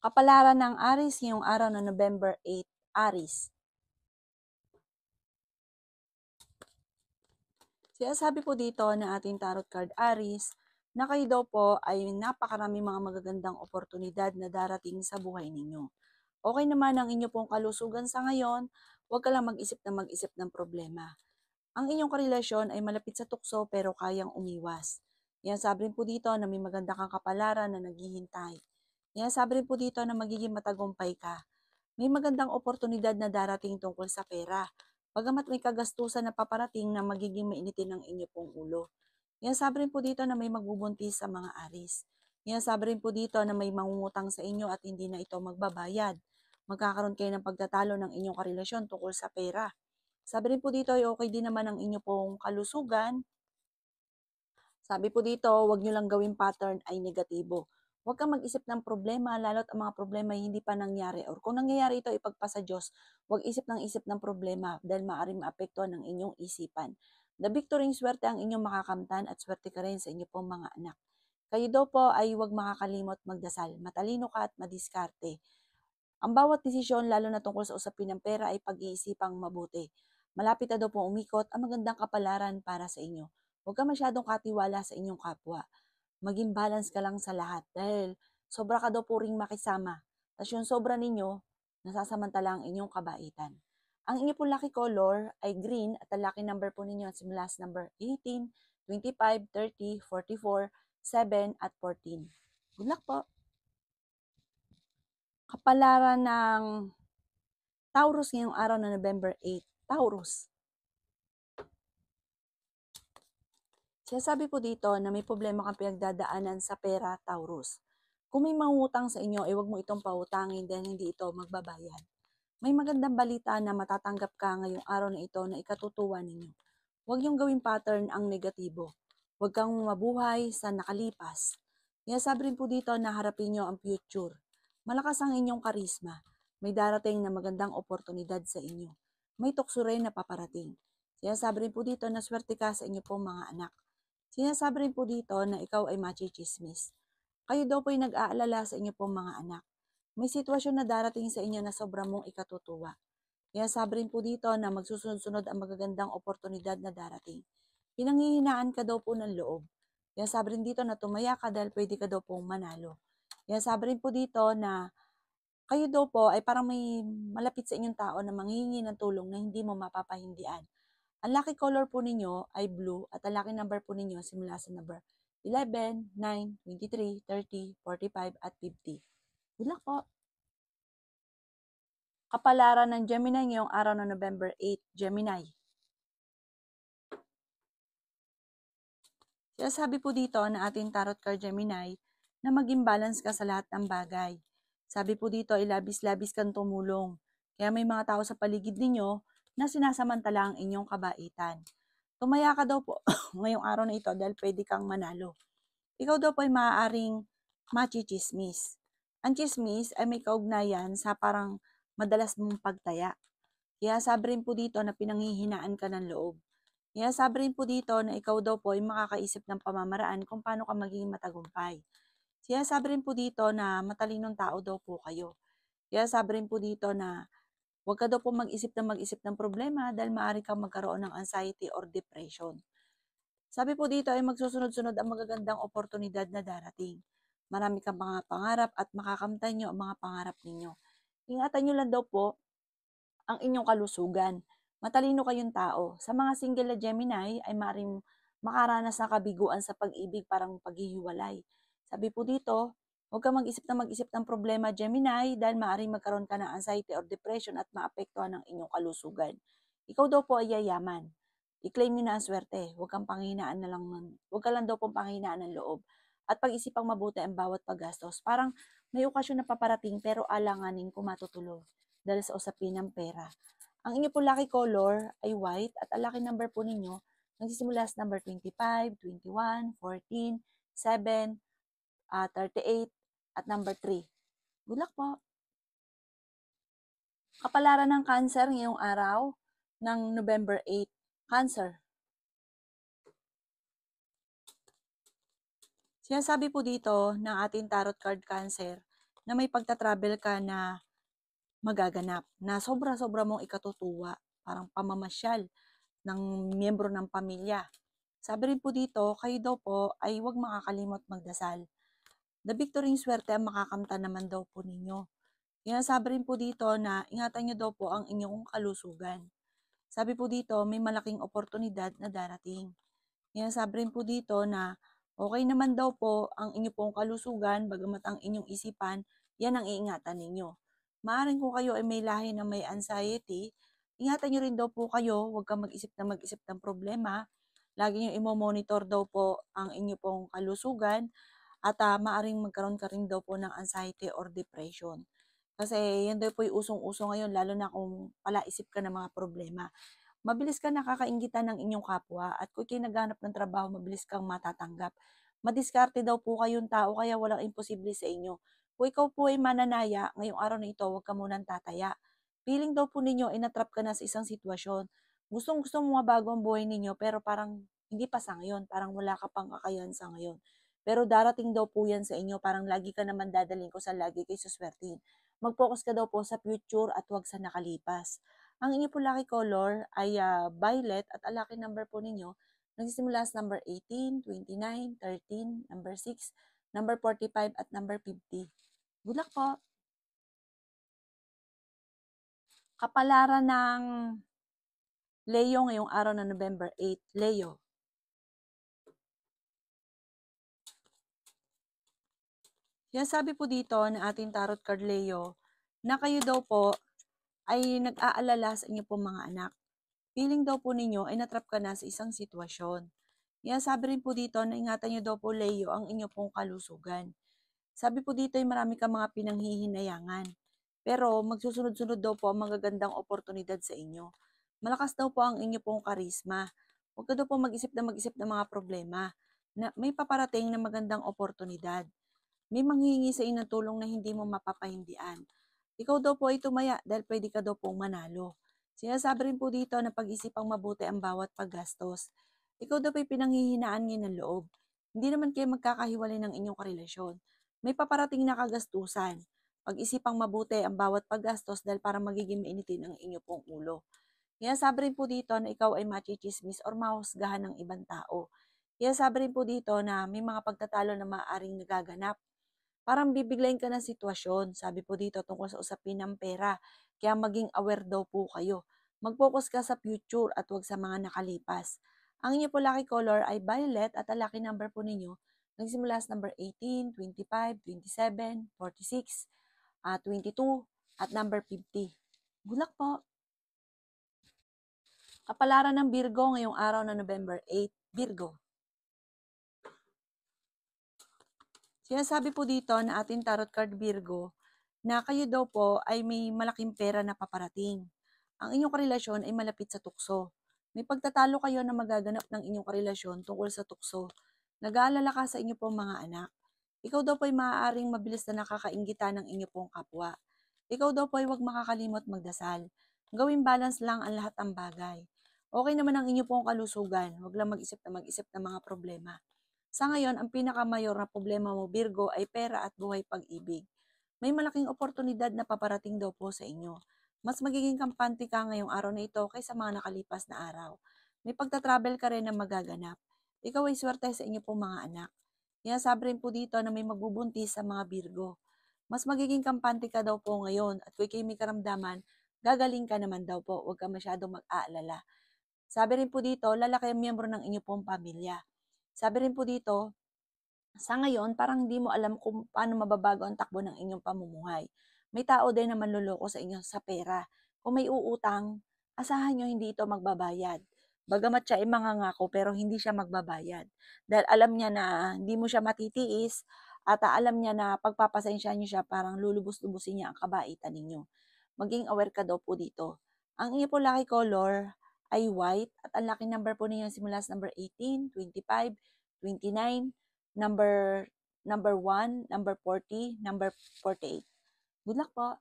Kapalaran ng Aries ngayong araw na November 8, Aries. Sinasabi po dito ng ating tarot card Aries na kayo daw po ay napakarami mga magagandang oportunidad na darating sa buhay ninyo. Okay naman ang inyo pong kalusugan sa ngayon, huwag ka lang mag-isip ng problema. Ang inyong karelasyon ay malapit sa tukso pero kayang umiwas. Yan sabi rin po dito na may maganda kang kapalaran na naghihintay. Yan sabi rin po dito na magiging matagumpay ka. May magandang oportunidad na darating tungkol sa pera. Bagamat may kagastusan na paparating na magiging mainitin ang inyo pong ulo. Yan sabi rin po dito na may magbubuntis sa mga aris. Yan sabi rin po dito na may mangungutang sa inyo at hindi na ito magbabayad. Magkakaroon kayo ng pagtatalo ng inyong karelasyon tungkol sa pera. Sabi rin po dito ay okay din naman ang inyo pong kalusugan. Sabi po dito, huwag nyo lang gawing pattern ay negatibo. Huwag kang mag-isip ng problema, lalo't ang mga problema ay hindi pa nangyari. Or kung nangyayari ito, ipagpasa Diyos. Huwag isip ng problema dahil maaaring maapektuhan ng inyong isipan. The victory, swerte ang inyong makakamtan at swerte ka rin sa inyo pong mga anak. Kayo daw po ay huwag makakalimot magdasal. Matalino ka at madiskarte. Ang bawat desisyon, lalo na tungkol sa usapin ng pera, ay pag-iisipang mabuti. Malapit na daw po umikot ang magandang kapalaran para sa inyo. Huwag ka masyadong katiwala sa inyong kapwa. Maging balance ka lang sa lahat dahil sobra ka daw po ring makisama. Tapos yung sobra ninyo, nasasamantala ang inyong kabaitan. Ang inyo po lucky color ay green at ang lucky number po ninyo si last number 18, 25, 30, 44, 7 at 14. Good luck po! Kapalaran ng Taurus ngayong araw na November 8. Taurus. Sinasabi po dito na may problema kang pinagdadaanan sa pera, Taurus. Kung may mangutang sa inyo, huwag mo itong pautangin dahil hindi ito magbabayad. May magandang balita na matatanggap ka ngayong araw na ito na ikatutuwa ninyo. Huwag yung gawing pattern ang negatibo. Huwag kang mabuhay sa nakalipas. Sinasabi rin po dito na harapin nyo ang future. Malakas ang inyong karisma. May darating na magandang oportunidad sa inyo. May tukso rin na paparating. Sinasabi rin po dito na swerte ka sa inyo pong mga anak. Sinasabi rin po dito na ikaw ay machichismis. Kayo daw po ay nag-aalala sa inyo pong mga anak. May sitwasyon na darating sa inyo na sobrang mong ikatutuwa. Kaya sabi rin po dito na magsusunod-sunod ang magagandang oportunidad na darating. Pinanghihinaan ka daw po ng loob. Kaya sabi rin dito na tumaya ka dahil pwede ka daw pong manalo. Kaya sabi rin po dito na kayo daw po ay parang may malapit sa inyong tao na manghihingi ng tulong na hindi mo mapapahindian. Ang lucky color po ninyo ay blue at ang lucky number po ninyo simula sa number 11, 9, 23, 30, 45 at 50. Good luck po! Kapalaran ng Gemini ngayong araw ng November 8, Gemini. Sabi po dito na ating tarot card Gemini na maging balance ka sa lahat ng bagay. Sabi po dito ay labis-labis kang tumulong. Kaya may mga tao sa paligid ninyo na sinasamantala ang inyong kabaitan. Tumaya ka daw po ngayong araw na ito dahil pwede kang manalo. Ikaw daw po ay maaaring machichismis. Ang chismis ay may kaugnayan sa parang madalas mong pagtaya. Kaya sabi rin po dito na pinanghihinaan ka ng loob. Kaya sabi rin po dito na ikaw daw po ay makakaisip ng pamamaraan kung paano ka magiging matagumpay. Kaya sabi rin po dito na matalinong tao daw po kayo. Kaya sabi rin po dito na huwag ka daw po mag-isip ng problema dahil maaari kang magkaroon ng anxiety or depression. Sabi po dito ay magsusunod-sunod ang magagandang oportunidad na darating. Marami kang mga pangarap at makakamtan nyo ang mga pangarap ninyo. Ingatan nyo lang daw po ang inyong kalusugan. Matalino kayong tao. Sa mga single na Gemini ay maaaring makaranas ng kabiguan sa pag-ibig, parang paghihiwalay. Sabi po dito, huwag kang mag-isip ng problema Gemini dahil maaaring magkaroon ka ng anxiety or depression at maapektuhan ang inyong kalusugan. Ikaw daw po ay yayaman. I-claim nyo na ang swerte. Huwag ka lang daw pong panghinaan ng loob. At pag-isipang mabuti ang bawat paggastos. Parang may okasyon na paparating pero alanganin kung matutuloy dahil sa usapin ng pera. Ang inyo po lucky color ay white at ang lucky number po ninyo nagsisimula sa number 25, 21, 14, 7, 38 at number 3. Good luck po! Kapalaran ng Cancer ngayong araw ng November 8. Cancer. Sinasabi po dito ng ating tarot card Cancer na may pagta-travel ka na magaganap na sobra-sobra mong ikatutuwa, parang pamamasyal ng miyembro ng pamilya. Sabi rin po dito, kayo daw po ay huwag makakalimot magdasal. The victory swerte ang makakamtan naman daw po ninyo. Kaya sabi rin po dito na ingatan nyo daw po ang inyong kalusugan. Sabi po dito, may malaking oportunidad na darating. Kaya sabi rin po dito na okay naman daw po ang inyong pong kalusugan, bagamat ang inyong isipan, yan ang iingatan ninyo. Maaring kung kayo ay may lahi na may anxiety, ingatan nyo rin daw po kayo, huwag kang mag-isip ng problema. Lagi nyo imo-monitor daw po ang inyong pong kalusugan at maaring magkaroon ka rin daw po ng anxiety or depression. Kasi yan daw po yung usong-uso ngayon, lalo na kung palaisip ka ng mga problema. Mabilis ka nakakainggitan ng inyong kapwa at kung kayo naghanap ng trabaho, mabilis kang matatanggap. Madiskarte daw po kayong tao kaya walang imposible sa inyo. Kung ikaw po ay mananaya, ngayong araw na ito, huwag ka munang tataya. Feeling daw po ninyo, inatrap ka na sa isang sitwasyon. Gustong-gusto mo mabago ang buhay ninyo pero parang hindi pa sa ngayon, parang wala ka pang kakayahan sa ngayon. Pero darating daw po yan sa inyo, parang lagi ka naman dadaling ko sa lagi kay suswertin. Mag-focus ka daw po sa future at huwag sa nakalipas. Ang inyo po lucky color ay violet at ang lucky number po ninyo nagsisimula sa number 18, 29, 13, number 6, number 45 at number 50. Good luck po! Kapalaran ng Leo ngayong araw na November 8. Leo. Yan sabi po dito ng ating tarot card Leo na kayo daw po ay nag-aalala sa inyo po mga anak. Feeling daw po ninyo ay natrap ka na sa isang sitwasyon. Yan sabi rin po dito na ingatan nyo daw po Leo ang inyo pong kalusugan. Sabi po dito ay marami kang mga pinanghihinayangan. Pero magsusunod-sunod daw po ang magagandang oportunidad sa inyo. Malakas daw po ang inyo pong karisma. Huwag ka daw po mag-isip ng mga problema na may paparating na magandang oportunidad. May manghihingi sa inyo ng tulong na hindi mo mapapahindian. Ikaw daw po ay tumaya dahil pwede ka daw pong manalo. Sinasabi rin po dito na pag-isipang mabuti ang bawat paggastos. Ikaw daw po ay pinanghihinaan ngayon ng loob. Hindi naman kayo magkakahiwalay ng inyong karelasyon. May paparating na kagastusan. Pag-isipang mabuti ang bawat paggastos dahil para magiging mainitin ang inyo pong ulo. Kaya sabi rin po dito na ikaw ay machichismis or mahusgahan ng ibang tao. Kaya sabi rin po dito na may mga pagtatalo na maaaring nagaganap. Parang bibiglayin ka ng sitwasyon, sabi po dito tungkol sa usapin ng pera. Kaya maging aware daw po kayo. Mag-focus ka sa future at huwag sa mga nakalipas. Ang inyo po lucky color ay violet at ang lucky number po ninyo nagsimula sa number 18, 25, 27, 46, 22, at number 50. Good luck po! Kapalaran ng Virgo ngayong araw na November 8, Virgo. Sinasabi po dito na ating tarot card Virgo na kayo daw po ay may malaking pera na paparating. Ang inyong karelasyon ay malapit sa tukso. May pagtatalo kayo na magaganap ng inyong karelasyon tungkol sa tukso. Nag-aalala ka sa inyo pong mga anak. Ikaw daw po ay maaaring mabilis na nakakainggitan ng inyo pong kapwa. Ikaw daw po ay huwag makakalimot magdasal. Gawing balance lang ang lahat ng bagay. Okay naman ang inyo pong kalusugan. Huwag lang mag-isip ng mga problema. Sa ngayon, ang pinakamayor na problema mo, Virgo, ay pera at buhay pag-ibig. May malaking oportunidad na paparating daw po sa inyo. Mas magiging kampante ka ngayong araw na ito kaysa mga nakalipas na araw. May pagta-travel ka rin na magaganap. Ikaw ay swerte sa inyo pong mga anak. Kaya sabi rin po dito na may magbubuntis sa mga Virgo. Mas magiging kampante ka daw po ngayon at kung kayo may karamdaman, gagaling ka naman daw po. Huwag ka masyadong mag-aalala. Sabi rin po dito, lalaki ang miyembro ng inyo pong pamilya. Sabi rin po dito, sa ngayon, parang hindi mo alam kung paano mababago ang takbo ng inyong pamumuhay. May tao din na manloloko sa inyo sa pera. Kung may uutang, asahan nyo hindi ito magbabayad. Bagamat siya ay mangangako pero hindi siya magbabayad. Dahil alam niya na hindi mo siya matitiis at alam niya na pagpapasensya niyo siya parang lulubos-lubusin niya ang kabaitan ninyo. Maging aware ka daw po dito. Ang inyo po lucky color ay white at ang lucky number po ninyo simula sa number 18, 25, 29, number 1, number 40, number 48. Good luck po!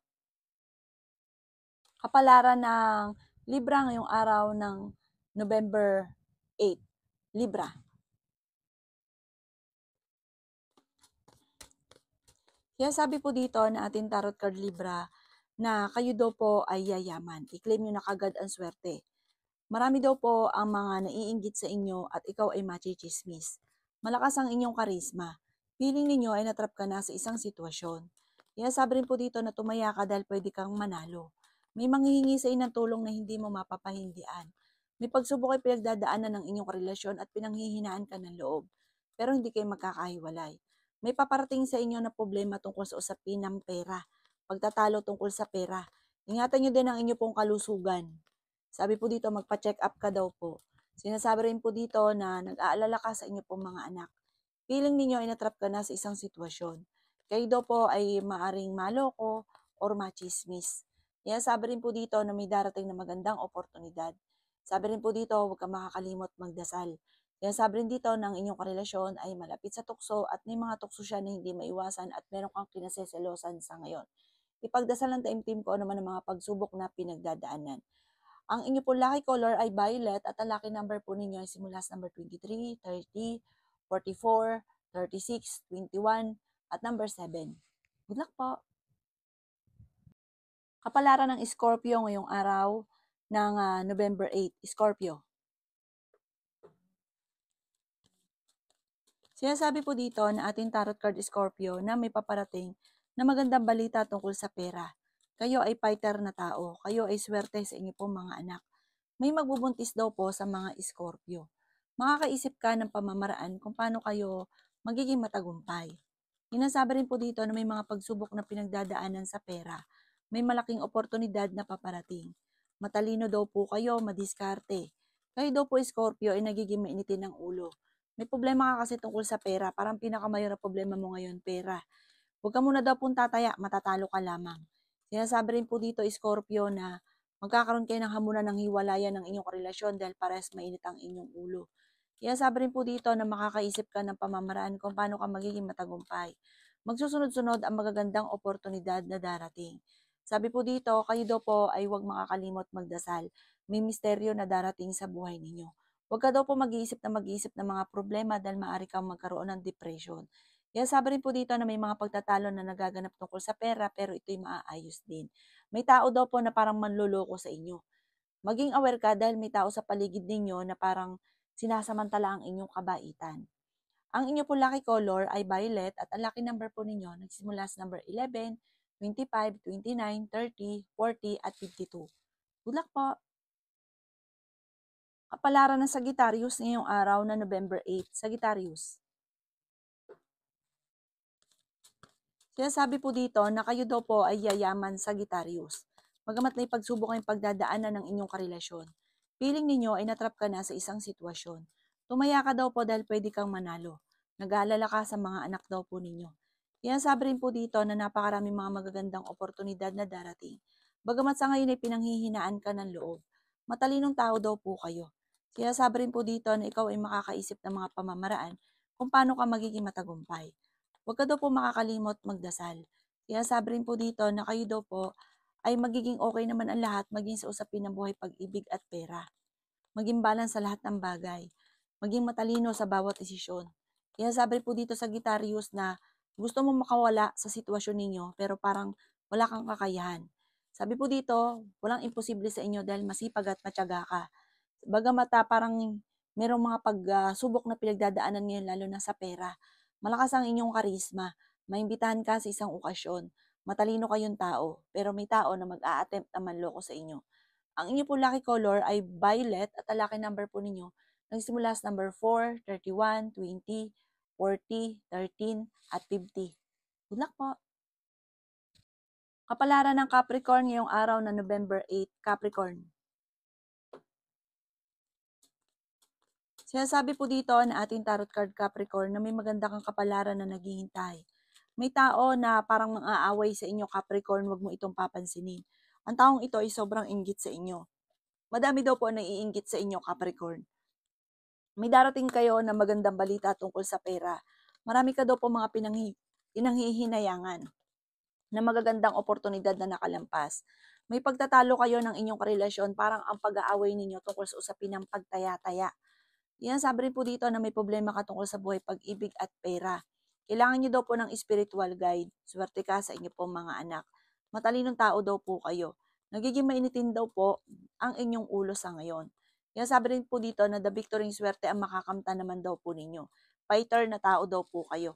Kapalaran ng Libra ngayong araw ng November 8. Libra. Kaya sabi po dito na ating tarot card Libra na kayo daw po ay yayaman. I-claim nyo na kagad ang swerte. Marami daw po ang mga naiinggit sa inyo at ikaw ay machichismis. Malakas ang inyong karisma. Feeling ninyo ay natrap ka na sa isang sitwasyon. Kaya sabi rin po dito na tumaya ka dahil pwede kang manalo. May manghihingi sa inang tulong na hindi mo mapapahindian. May pagsubok ay pinagdadaanan ng inyong relasyon at pinanghihinaan ka ng loob. Pero hindi kayo magkakahiwalay. May paparating sa inyo na problema tungkol sa usapin ng pera. Pagtatalo tungkol sa pera. Ingatan nyo din ang inyo pong kalusugan. Sabi po dito, magpa-check up ka daw po. Sinasabi rin po dito na nag-aalala ka sa inyo pong mga anak. Feeling ninyo ay natrap ka na sa isang sitwasyon. Kayo daw po ay maaring maloko or machismis. Kaya sabi rin po dito na may darating na magandang oportunidad. Sabi rin po dito, huwag kang makakalimot magdasal. Kaya sabi rin dito na ang inyong karelasyon ay malapit sa tukso at may mga tukso siya na hindi maiwasan at meron kang kinaseselosan sa ngayon. Ipagdasal ng taimtim ko naman ang mga pagsubok na pinagdadaanan. Ang inyo po lucky color ay violet at ang lucky number po ninyo ay simula sa number 23, 30, 44, 36, 21 at number 7. Good luck po! Kapalaran ng Scorpio ngayong araw ng November 8. Scorpio. Sinasabi po dito na ating tarot card Scorpio na may paparating na magandang balita tungkol sa pera. Kayo ay fighter na tao. Kayo ay swerte sa inyo pong mga anak. May magbubuntis daw po sa mga Scorpio. Makakaisip ka ng pamamaraan kung paano kayo magiging matagumpay. Inasabi rin po dito na may mga pagsubok na pinagdadaanan sa pera. May malaking oportunidad na paparating. Matalino daw po kayo, madiskarte. Kayo daw po Scorpio ay nagiging mainitin ng ulo. May problema ka kasi tungkol sa pera. Parang pinakamayor na problema mo ngayon, pera. Huwag ka muna daw pong tataya, matatalo ka lamang. Sinasabi rin po dito, Scorpio, na magkakaroon kayo ng hamunan ng hiwalayan ng inyong relasyon dahil parehas mainit ang inyong ulo. Kaya sabi rin po dito na makakaisip ka ng pamamaraan kung paano ka magiging matagumpay. Magsusunod-sunod ang magagandang oportunidad na darating. Sabi po dito, kayo daw po ay huwag makakalimot magdasal. May misteryo na darating sa buhay ninyo. Huwag ka daw po mag-iisip ng mga problema dahil maaari kang magkaroon ng depression. Kaya sabi rin po dito na may mga pagtatalo na nagaganap tungkol sa pera pero ito'y maaayos din. May tao daw po na parang manloloko sa inyo. Maging aware ka dahil may tao sa paligid ninyo na parang sinasamantala ang inyong kabaitan. Ang inyo po lucky color ay violet at ang lucky number po ninyo nagsimula sa number 11, 25, 29, 30, 40 at 52. Good luck po! Kapalaran ng Sagittarius ngayong araw na November 8. Sagittarius. Sinasabi po dito na kayo daw po ay yayaman Sagittarius. Magamat na ipagsubok ang pagdadaanan ng inyong karelasyon. Feeling ninyo ay natrap ka na sa isang sitwasyon. Tumaya ka daw po dahil pwede kang manalo. Nag-aalala ka sa mga anak daw po ninyo. Kaya sabi rin po dito na napakaraming mga magagandang oportunidad na darating. Bagamat sa ngayon ay pinanghihinaan ka ng loob. Matalinong tao daw po kayo. Kaya sabi rin po dito na ikaw ay makakaisip ng mga pamamaraan kung paano ka magiging matagumpay. Huwag ka daw po makakalimot magdasal. Kaya sabi rin po dito na kayo daw po ay magiging okay naman ang lahat maging sa usapin ng buhay, pag-ibig at pera. Maging balance sa lahat ng bagay. Maging matalino sa bawat desisyon. Kaya sabi po dito sa Sagittarius na gusto mo makawala sa sitwasyon ninyo pero parang wala kang kakayahan. Sabi po dito, walang imposible sa inyo dahil masipag at matyaga ka. Bagamat parang merong mga pagsubok na pinagdadaanan ngayon lalo na sa pera. Malakas ang inyong karisma. Maimbitahan ka sa isang okasyon. Matalino kayong tao, pero may tao na mag-a-attempt na manloko sa inyo. Ang inyo po lucky color ay violet at ang lucky number po ninyo nagsimula sa number 4, 31, 20, 40, 13, at 50. Good luck po! Kapalaran ng Capricorn ngayong araw na November 8, Capricorn. Sinasabi po dito na ating tarot card Capricorn na may maganda kang kapalaran na naghihintay. May tao na parang mang-aaway sa inyo Capricorn, wag mo itong papansinin. Ang taong ito ay sobrang inggit sa inyo. Madami daw po na iinggit sa inyo Capricorn. May darating kayo na magandang balita tungkol sa pera. Marami ka daw po mga pinanghihinayangan na magagandang oportunidad na nakalampas. May pagtatalo kayo ng inyong karelasyon, parang ang pag-aaway ninyo tungkol sa usapin ng pagtaya-taya. Yan, sabi rin po dito na may problema ka tungkol sa buhay, pag-ibig at pera. Kailangan niyo daw po ng spiritual guide. Swerte ka sa inyo pong mga anak. Matalinong tao daw po kayo. Nagiging mainitin daw po ang inyong ulo sa ngayon. Kaya sabi rin po dito na the victory swerte ang makakamta naman daw po ninyo. Fighter na tao daw po kayo.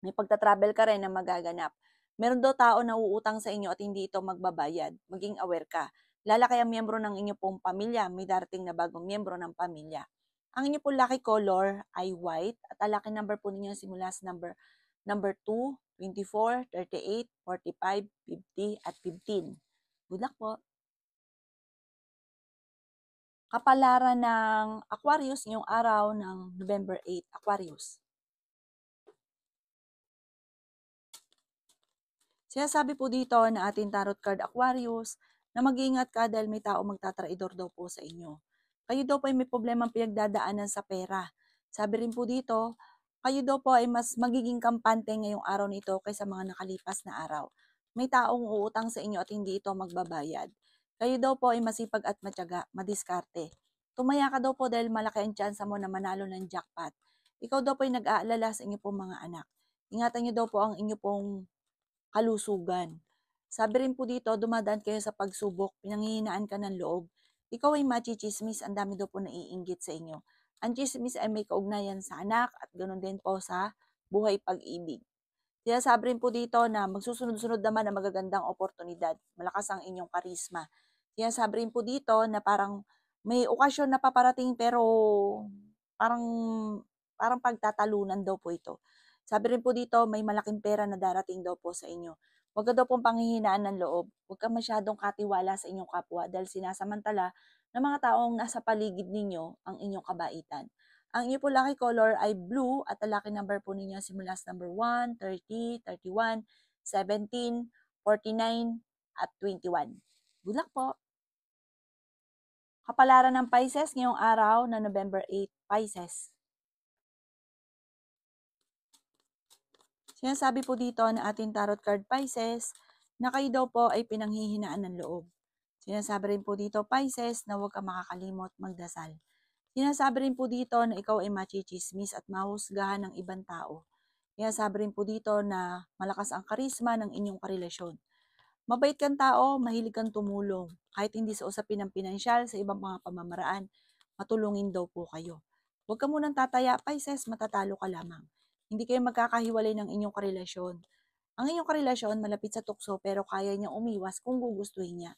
May pagta-travel ka rin na magaganap. Meron daw tao na uutang sa inyo at hindi ito magbabayad. Maging aware ka. Lalaki ang miyembro ng inyo pong pamilya. May darating na bagong miyembro ng pamilya. Ang inyo pong lucky color ay white at ang lucky number po ninyo simula sa number 2, 24, 38, 45, 50 at 15. Good luck po. Kapalaran ng Aquarius ngayong araw ng November 8, Aquarius. Sinasabi po dito na ating tarot card Aquarius na mag-iingat ka dahil may tao magtatraidor daw po sa inyo. Kayo daw po ay may problemang pinagdadaanan sa pera. Sabi rin po dito, kayo daw po ay mas magiging kampante ngayong araw nito kaysa mga nakalipas na araw. May taong uutang sa inyo at hindi ito magbabayad. Kayo daw po ay masipag at matyaga, madiskarte. Tumaya ka daw po dahil malaki ang tsansa mo na manalo ng jackpot. Ikaw daw po ay nag-aalala sa inyo pong mga anak. Ingatan niyo daw po ang inyo pong kalusugan. Sabi rin po dito, dumadaan kayo sa pagsubok, pinanghihinaan ka ng loob. Ikaw ay machichismis, ang dami daw po naiinggit sa inyo. Ang chismis ay may kaugnayan sa anak at ganoon din po sa buhay pag-ibig. Sinasabi rin po dito na magsusunod-sunod naman ang magagandang oportunidad. Malakas ang inyong karisma. Sinasabi rin po dito na parang may okasyon na paparating pero parang parang pagtatalunan daw po ito. Sabi rin po dito, may malaking pera na darating daw po sa inyo. Huwag ka daw pong panghihinaan ng loob. Huwag ka masyadong katiwala sa inyong kapwa dahil sinasamantala ng mga taong nasa paligid ninyo ang inyong kabaitan. Ang inyo po lucky color ay blue at ang lucky number po ninyo simula sa number 1, 30, 31, 17, 49, at 21. Good luck po! Kapalaran ng Pisces ngayong araw na November 8, Pisces. Sinasabi po dito na ating tarot card Pisces na kayo daw po ay pinanghihinaan ng loob. Sinasabi rin po dito Pisces na huwag ka makakalimot magdasal. Sinasabi rin po dito na ikaw ay machichismis at mahusgahan ng ibang tao. Sinasabi rin po dito na malakas ang karisma ng inyong karelasyon. Mabait kang tao, mahilig kang tumulong. Kahit hindi sa usapin ng pinansyal, sa ibang mga pamamaraan, matulungin daw po kayo. Huwag ka munang tataya, Pisces, matatalo ka lamang. Hindi kayo magkakahiwalay ng inyong karelasyon. Ang inyong karelasyon malapit sa tukso pero kaya niyang umiwas kung gugustuhin niya.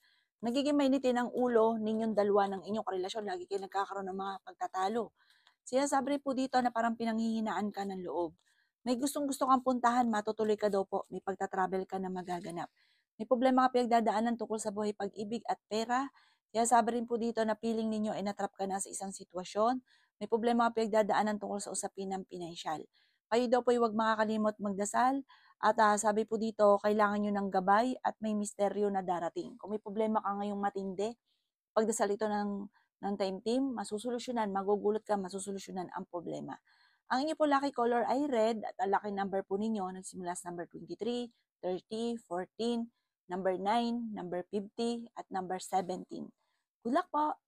Nagiging mainitin ang ulo ninyong dalawa ng inyong karelasyon. Lagi kayo nagkakaroon ng mga pagtatalo. Sinasabi po dito na parang pinanghihinaan ka ng loob. May gustong-gusto kang puntahan, matutuloy ka daw po. May pagtatravel ka na magaganap. May problema ka pinagdadaanan tungkol sa buhay pag-ibig at pera. Sinasabi rin po dito na feeling ninyo ay natrap ka na sa isang sitwasyon. May problema ka pinagdadaanan tungkol sa usapin ng pinansyal. Kayo daw po ay huwag makakalimot magdasal at sabi po dito, kailangan nyo ng gabay at may misteryo na darating. Kung may problema ka ngayong matindi, pagdasal ito ng time team, masusolusyonan, magugulot ka, masusolusyonan ang problema. Ang inyo po lucky color ay red at ang lucky number po ninyo nagsimula sa number 23, 30, 14, number 9, number 50, at number 17. Good luck po!